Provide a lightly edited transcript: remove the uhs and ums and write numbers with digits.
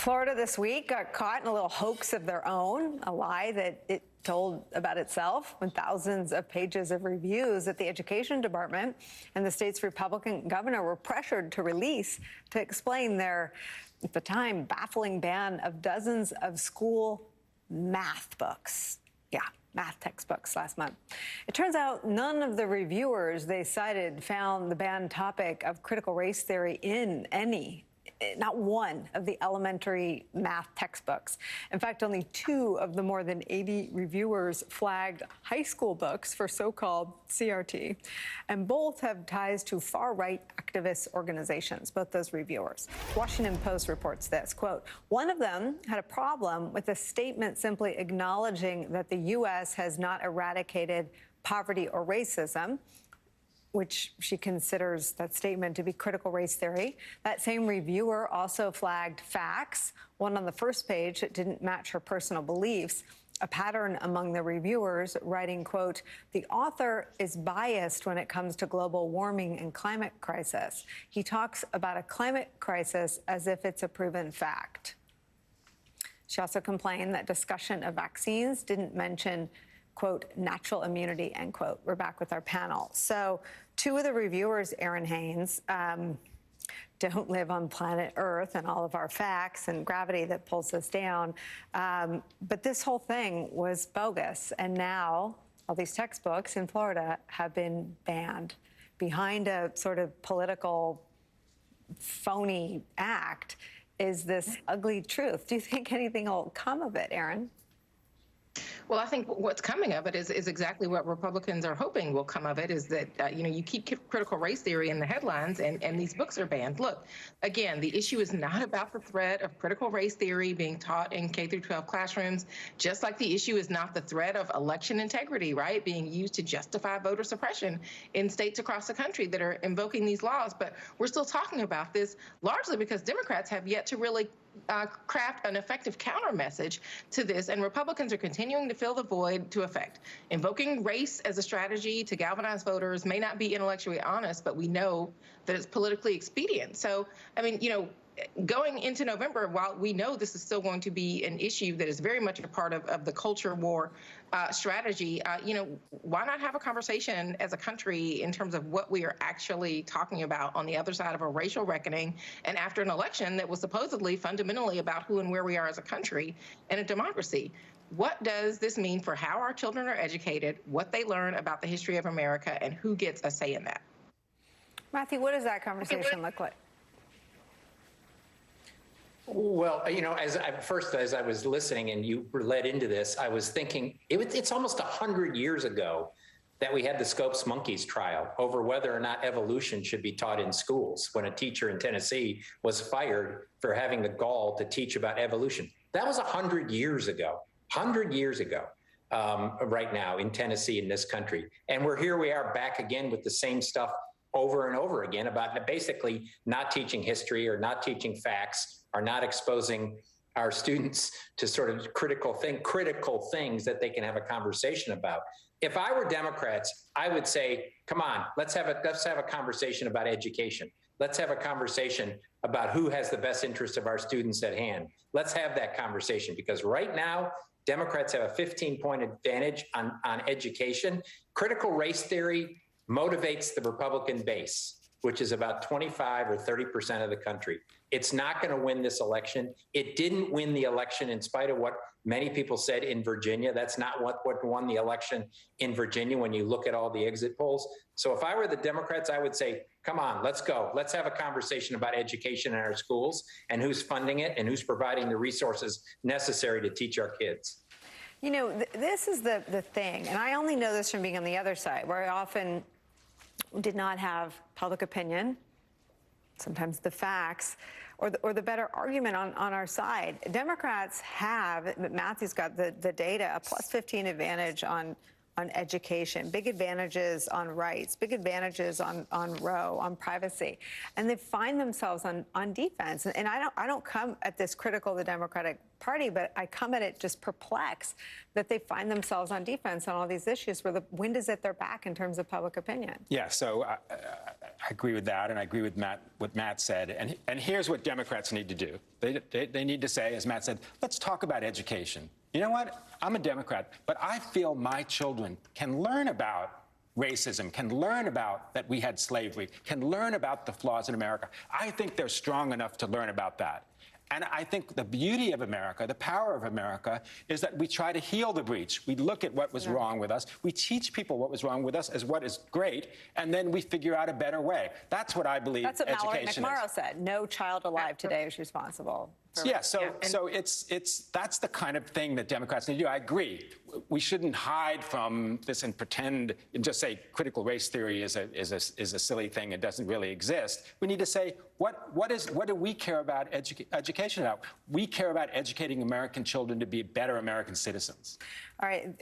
Florida this week got caught in a little hoax of their own, a lie that it told about itself when thousands of pages of reviews at the Education Department and the state's Republican governor were pressured to release to explain their, at the time, baffling ban of dozens of school math books. Yeah, math textbooks last month. It turns out none of the reviewers they cited found the banned topic of critical race theory in not one of the elementary math textbooks. In fact, only 2 of the more than 80 reviewers flagged high school books for so-called CRT, and both have ties to far-right activist organizations, both those reviewers. Washington Post reports this, quote, one of them had a problem with a statement simply acknowledging that the U.S. has not eradicated poverty or racism, which she considers that statement to be critical race theory. That same reviewer also flagged facts, one on the first page that didn't match her personal beliefs, a pattern among the reviewers, writing, quote, the author is biased when it comes to global warming and climate crisis. He talks about a climate crisis as if it's a proven fact. She also complained that discussion of vaccines didn't mention, quote, natural immunity, end quote. We're back with our panel. So 2 of the reviewers, Aaron Haynes, don't live on planet Earth and all of our facts and gravity that pulls us down. But this whole thing was bogus. And now all these textbooks in Florida have been banned behind a sort of political phony act is this ugly truth. Do you think anything will come of it, Aaron? Well, I think what's coming of it is exactly what Republicans are hoping will come of it, is that, you keep critical race theory in the headlines and these books are banned. Look, again, the issue is not about the threat of critical race theory being taught in K through 12 classrooms, just like the issue is not the threat of election integrity, right, being used to justify voter suppression in states across the country that are invoking these laws. But we're still talking about this largely because Democrats have yet to really craft an effective counter message to this, and Republicans are continuing to fill the void to effect. Invoking race as a strategy to galvanize voters may not be intellectually honest, but we know that it's politically expedient. So, I mean, going into November, while we know this is still going to be an issue that is very much a part of the culture war strategy, why not have a conversation as a country in terms of what we are actually talking about on the other side of a racial reckoning and after an election that was supposedly fundamentally about who and where we are as a country and a democracy? What does this mean for how our children are educated, what they learn about the history of America, and who gets a say in that? Matthew, what does that conversation look like? Well, as I was listening and you were led into this, I was thinking it's almost 100 years ago that we had the Scopes Monkeys trial over whether or not evolution should be taught in schools, when a teacher in Tennessee was fired for having the gall to teach about evolution. That was 100 years ago, 100 years ago, right now in Tennessee, in this country. And here we are back again with the same stuff over and over again about basically not teaching history or not teaching facts, are not exposing our students to sort of critical things that they can have a conversation about. If I were Democrats, I would say, come on, let's have a conversation about education. Let's have a conversation about who has the best interest of our students at hand. Let's have that conversation, because right now, Democrats have a 15-point advantage on education. Critical race theory motivates the Republican base, which is about 25 or 30% of the country. It's not going to win this election. It didn't win the election in spite of what many people said in Virginia. That's not what won the election in Virginia when you look at all the exit polls. So if I were the Democrats, I would say, come on, let's go. Let's have a conversation about education in our schools and who's funding it and who's providing the resources necessary to teach our kids. This is the thing, and I only know this from being on the other side, where I often did not have public opinion, sometimes the facts, or the better argument on our side. Democrats have, Matthew's got the data, a plus 15 advantage on education, big advantages on rights, big advantages on Roe, on privacy, and they find themselves on defense. And I don't come at this critical of the Democratic party, but I come at it just perplexed that they find themselves on defense on all these issues where the wind is at their back in terms of public opinion. Yeah, so I agree with that, and I agree with what Matt said. And here's what Democrats need to do. They need to say, as Matt said, let's talk about education. You know what? I'm a Democrat, but I feel my children can learn about racism, can learn about that we had slavery, can learn about the flaws in America. I think they're strong enough to learn about that. And I think the beauty of America, the power of America, is that we try to heal the breach. We look at what was wrong with us. We teach people what was wrong with us as what is great, and then we figure out a better way. That's what I believe That's what Mallory education McMorrow is. said. No child alive today is responsible. Yeah, so that's the kind of thing that Democrats need to do. I agree. We shouldn't hide from this and pretend and just say critical race theory is a silly thing. It doesn't really exist. We need to say what do we care about education about? We care about educating American children to be better American citizens. All right.